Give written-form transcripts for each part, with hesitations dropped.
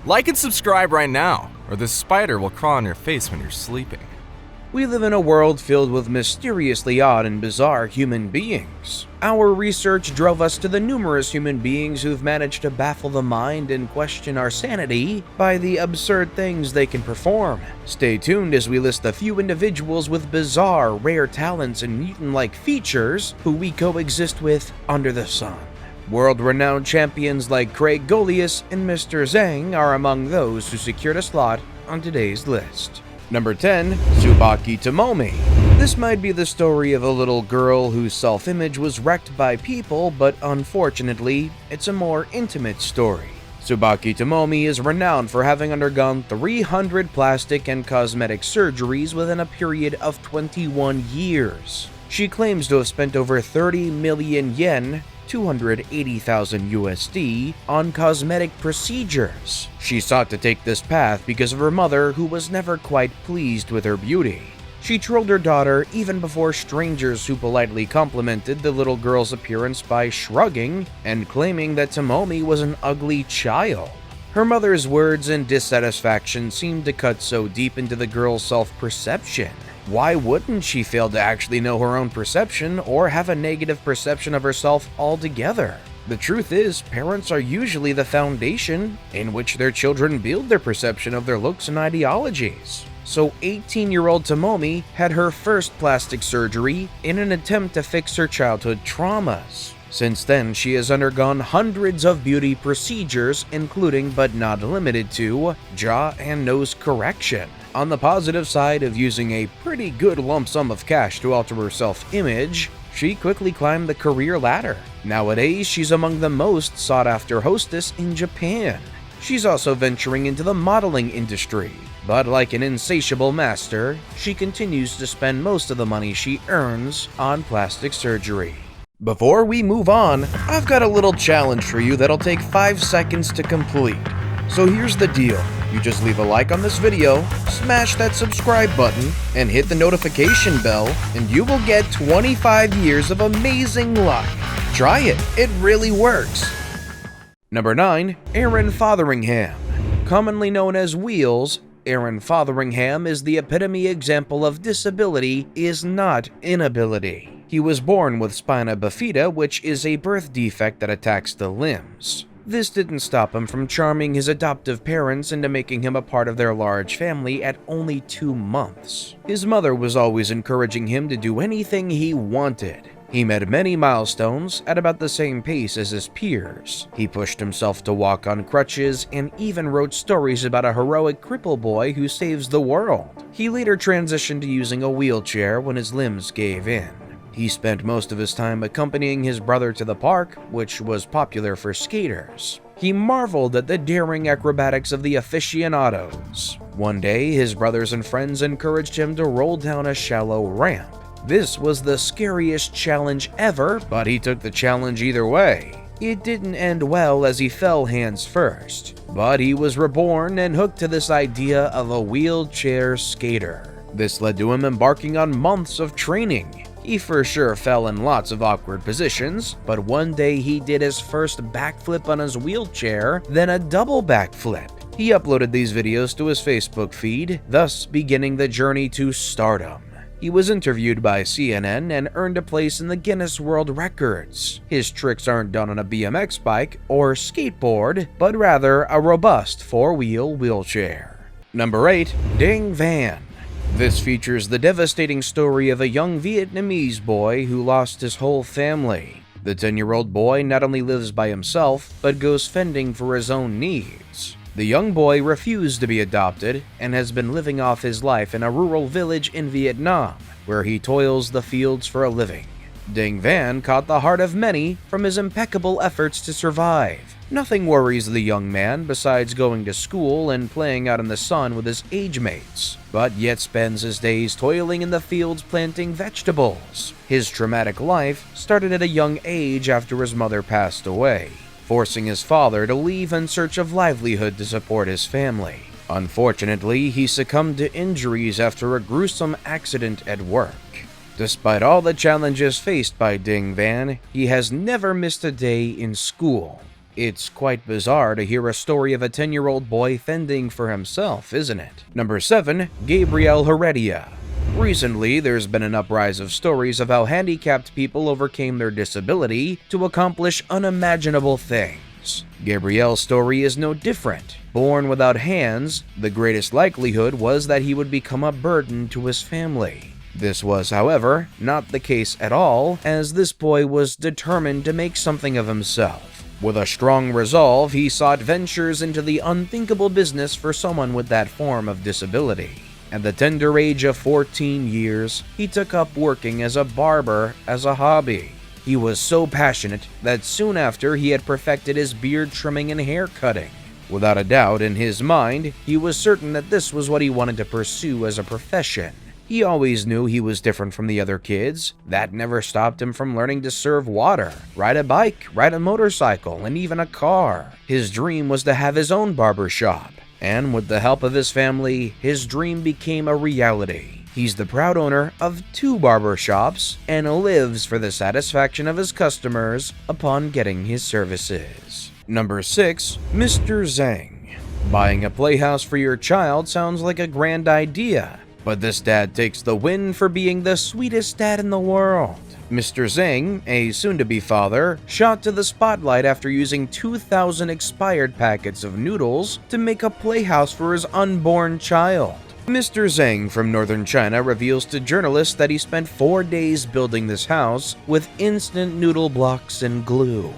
Like and subscribe right now, or this spider will crawl on your face when you're sleeping. We live in a world filled with mysteriously odd and bizarre human beings. Our research drove us to the numerous human beings who've managed to baffle the mind and question our sanity by the absurd things they can perform. Stay tuned as we list a few individuals with bizarre, rare talents and mutant-like features who we coexist with under the sun. World-renowned champions like Craig Golias and Mr.Zhang are among those who secured a slot on today's list. Number 10. Tsubaki Tomomi. This might be the story of a little girl whose self-image was wrecked by people, but unfortunately, it's a more intimate story. Tsubaki Tomomi is renowned for having undergone 300 plastic and cosmetic surgeries within a period of 21 years. She claims to have spent over 30 million yen, 280,000 USD, on cosmetic procedures. She sought to take this path because of her mother, who was never quite pleased with her beauty. She trolled her daughter even before strangers who politely complimented the little girl's appearance by shrugging and claiming that Tomomi was an ugly child. Her mother's words and dissatisfaction seemed to cut so deep into the girl's self-perception. Why wouldn't she fail to actually know her own perception or have a negative perception of herself altogether? The truth is, parents are usually the foundation in which their children build their perception of their looks and ideologies. So 18-year-old Tomomi had her first plastic surgery in an attempt to fix her childhood traumas. Since then, she has undergone hundreds of beauty procedures, including but not limited to jaw and nose correction. On the positive side of using a pretty good lump sum of cash to alter her self-image, she quickly climbed the career ladder. Nowadays, she's among the most sought-after hostess in Japan. She's also venturing into the modeling industry, but like an insatiable master, she continues to spend most of the money she earns on plastic surgery. Before we move on, I've got a little challenge for you that'll take 5 seconds to complete. So here's the deal. You just leave a like on this video, smash that subscribe button, and hit the notification bell, and you will get 25 years of amazing luck. Try it, it really works. Number 9. Aaroningham. Commonly known as Wheels, Aaroningham is the epitome example of disability is not inability. He was born with spina bifida, which is a birth defect that attacks the limbs. This didn't stop him from charming his adoptive parents into making him a part of their large family at only 2 months. His mother was always encouraging him to do anything he wanted. He met many milestones at about the same pace as his peers. He pushed himself to walk on crutches and even wrote stories about a heroic cripple boy who saves the world. He later transitioned to using a wheelchair when his limbs gave in. He spent most of his time accompanying his brother to the park, which was popular for skaters. He marveled at the daring acrobatics of the aficionados. One day, his brothers and friends encouraged him to roll down a shallow ramp. This was the scariest challenge ever, but he took the challenge either way. It didn't end well as he fell hands first, but he was reborn and hooked to this idea of a wheelchair skater. This led to him embarking on months of training. He for sure fell in lots of awkward positions, but one day he did his first backflip on his wheelchair, then a double backflip. He uploaded these videos to his Facebook feed, thus beginning the journey to stardom. He was interviewed by CNN and earned a place in the Guinness World Records. His tricks aren't done on a BMX bike or skateboard, but rather a robust 4-wheel wheelchair. Number 8. Ding Van. This features the devastating story of a young Vietnamese boy who lost his whole family. The 10-year-old boy not only lives by himself, but goes fending for his own needs. The young boy refused to be adopted and has been living off his life in a rural village in Vietnam, where he toils the fields for a living. Ding Van caught the heart of many from his impeccable efforts to survive. Nothing worries the young man besides going to school and playing out in the sun with his age mates, but yet spends his days toiling in the fields planting vegetables. His traumatic life started at a young age after his mother passed away, forcing his father to leave in search of livelihood to support his family. Unfortunately, he succumbed to injuries after a gruesome accident at work. Despite all the challenges faced by Ding Van, he has never missed a day in school. It's quite bizarre to hear a story of a 10-year-old boy fending for himself, isn't it? Number 7. Gabrielle Heredia. Recently, there's been an uprise of stories of how handicapped people overcame their disability to accomplish unimaginable things. Gabrielle's story is no different. Born without hands, the greatest likelihood was that he would become a burden to his family. This was, however, not the case at all, as this boy was determined to make something of himself. With a strong resolve, he sought ventures into the unthinkable business for someone with that form of disability. At the tender age of 14 years, he took up working as a barber as a hobby. He was so passionate that soon after he had perfected his beard trimming and hair cutting. Without a doubt in his mind, he was certain that this was what he wanted to pursue as a profession. He always knew he was different from the other kids. That never stopped him from learning to serve water, ride a bike, ride a motorcycle, and even a car. His dream was to have his own barber shop, and with the help of his family, his dream became a reality. He's the proud owner of 2 barber shops and lives for the satisfaction of his customers upon getting his services. Number 6. Mr. Zhang. Buying a playhouse for your child sounds like a grand idea, but this dad takes the win for being the sweetest dad in the world. Mr. Zhang, a soon-to-be father, shot to the spotlight after using 2,000 expired packets of noodles to make a playhouse for his unborn child. Mr. Zhang from northern China reveals to journalists that he spent 4 days building this house with instant noodle blocks and glue.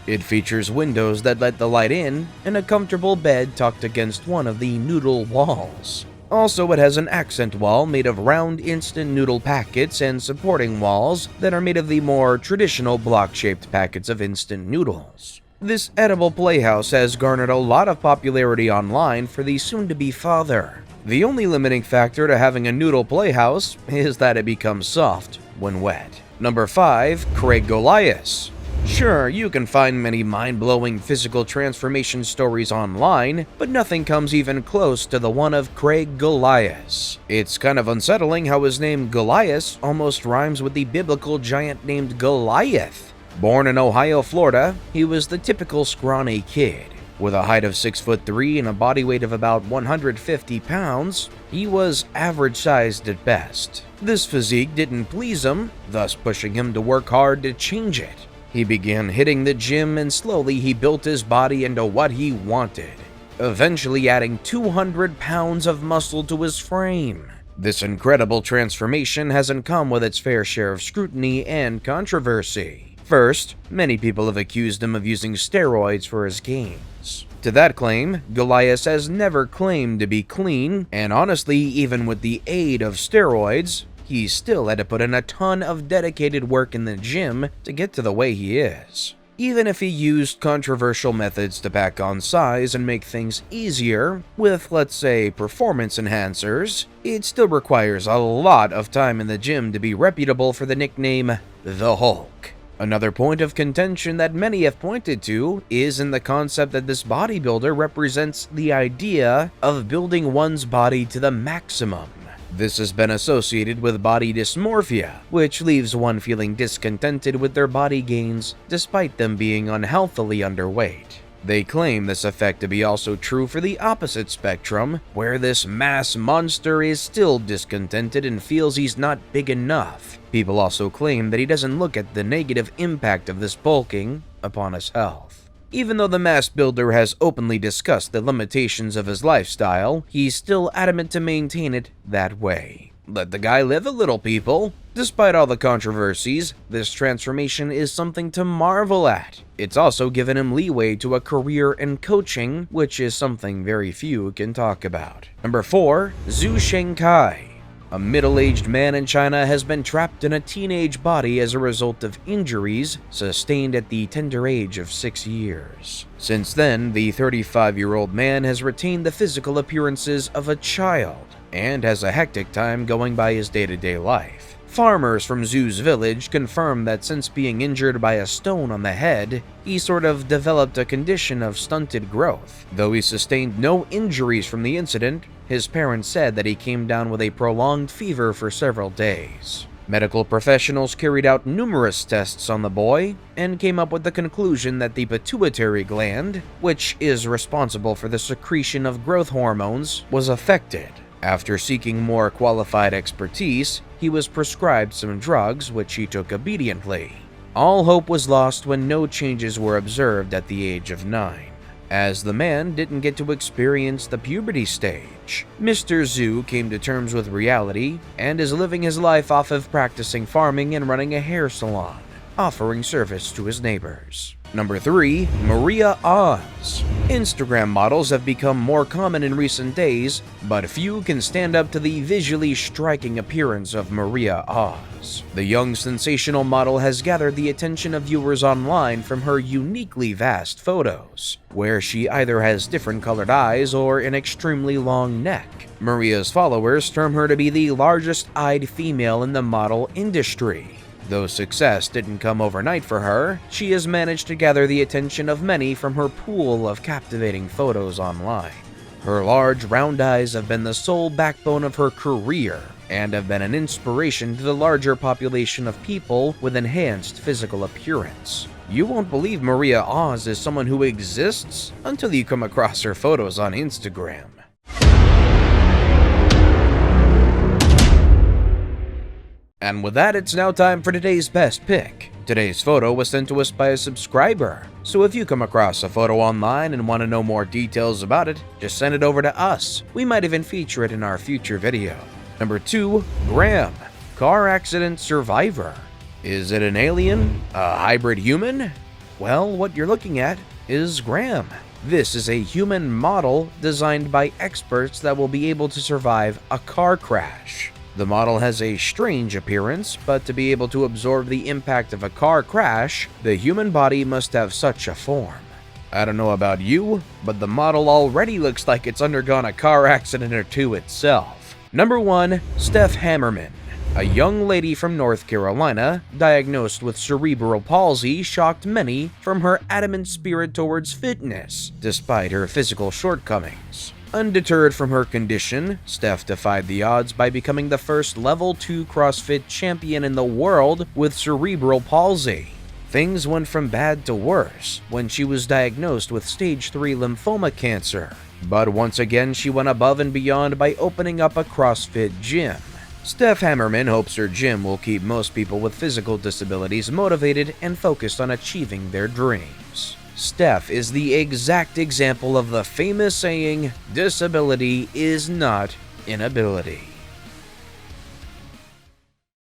It features windows that let the light in and a comfortable bed tucked against one of the noodle walls. Also, it has an accent wall made of round instant noodle packets and supporting walls that are made of the more traditional block-shaped packets of instant noodles. This edible playhouse has garnered a lot of popularity online for the soon-to-be father. The only limiting factor to having a noodle playhouse is that it becomes soft when wet. Number 5. Craig Golias. Sure, you can find many mind-blowing physical transformation stories online, but nothing comes even close to the one of Craig Golias. It's kind of unsettling how his name Goliath almost rhymes with the biblical giant named Goliath. Born in Ohio, Florida, he was the typical scrawny kid. With a height of 6'3" and a body weight of about 150 pounds, he was average-sized at best. This physique didn't please him, thus pushing him to work hard to change it. He began hitting the gym and slowly he built his body into what he wanted, eventually adding 200 pounds of muscle to his frame. This incredible transformation hasn't come with its fair share of scrutiny and controversy. First, many people have accused him of using steroids for his gains. To that claim, Goliath has never claimed to be clean, and honestly, even with the aid of steroids, he still had to put in a ton of dedicated work in the gym to get to the way he is. Even if he used controversial methods to pack on size and make things easier, with, let's say, performance enhancers, it still requires a lot of time in the gym to be reputable for the nickname The Hulk. Another point of contention that many have pointed to is in the concept that this bodybuilder represents the idea of building one's body to the maximum. This has been associated with body dysmorphia, which leaves one feeling discontented with their body gains despite them being unhealthily underweight. They claim this effect to be also true for the opposite spectrum, where this mass monster is still discontented and feels he's not big enough. People also claim that he doesn't look at the negative impact of this bulking upon his health. Even though the mass builder has openly discussed the limitations of his lifestyle, he's still adamant to maintain it that way. Let the guy live a little, people. Despite all the controversies, this transformation is something to marvel at. It's also given him leeway to a career in coaching, which is something very few can talk about. Number 4. Zhu Shanghai. A middle-aged man in China has been trapped in a teenage body as a result of injuries sustained at the tender age of 6 years. Since then, the 35-year-old man has retained the physical appearances of a child and has a hectic time going by his day-to-day life. Farmers from Zhu's village confirm that since being injured by a stone on the head, he sort of developed a condition of stunted growth. Though he sustained no injuries from the incident, his parents said that he came down with a prolonged fever for several days. Medical professionals carried out numerous tests on the boy and came up with the conclusion that the pituitary gland, which is responsible for the secretion of growth hormones, was affected. After seeking more qualified expertise, he was prescribed some drugs, which he took obediently. All hope was lost when no changes were observed at the age of 9, as the man didn't get to experience the puberty stage. Mr. Zhu came to terms with reality and is living his life off of practicing farming and running a hair salon, offering service to his neighbors. Number 3. Maria Oz. Instagram models have become more common in recent days, but few can stand up to the visually striking appearance of Maria Oz. The young sensational model has gathered the attention of viewers online from her uniquely vast photos, where she either has different colored eyes or an extremely long neck. Maria's followers term her to be the largest-eyed female in the model industry. Though success didn't come overnight for her, she has managed to gather the attention of many from her pool of captivating photos online. Her large, round eyes have been the sole backbone of her career and have been an inspiration to the larger population of people with enhanced physical appearance. You won't believe Maria Oz is someone who exists until you come across her photos on Instagram. And with that, it's now time for today's best pick. Today's photo was sent to us by a subscriber, so if you come across a photo online and want to know more details about it, just send it over to us. We might even feature it in our future video. Number 2. Graham, car accident survivor. Is it an alien? A hybrid human? Well, what you're looking at is Graham. This is a human model designed by experts that will be able to survive a car crash. The model has a strange appearance, but to be able to absorb the impact of a car crash, the human body must have such a form. I don't know about you, but the model already looks like it's undergone a car accident or two itself. Number 1. Steph Hammerman. A young lady from North Carolina, diagnosed with cerebral palsy, shocked many from her adamant spirit towards fitness, despite her physical shortcomings. Undeterred from her condition, Steph defied the odds by becoming the first Level 2 CrossFit champion in the world with cerebral palsy. Things went from bad to worse when she was diagnosed with stage 3 lymphoma cancer. But once again, she went above and beyond by opening up a CrossFit gym. Steph Hammerman hopes her gym will keep most people with physical disabilities motivated and focused on achieving their dreams. Steph is the exact example of the famous saying, "Disability is not inability."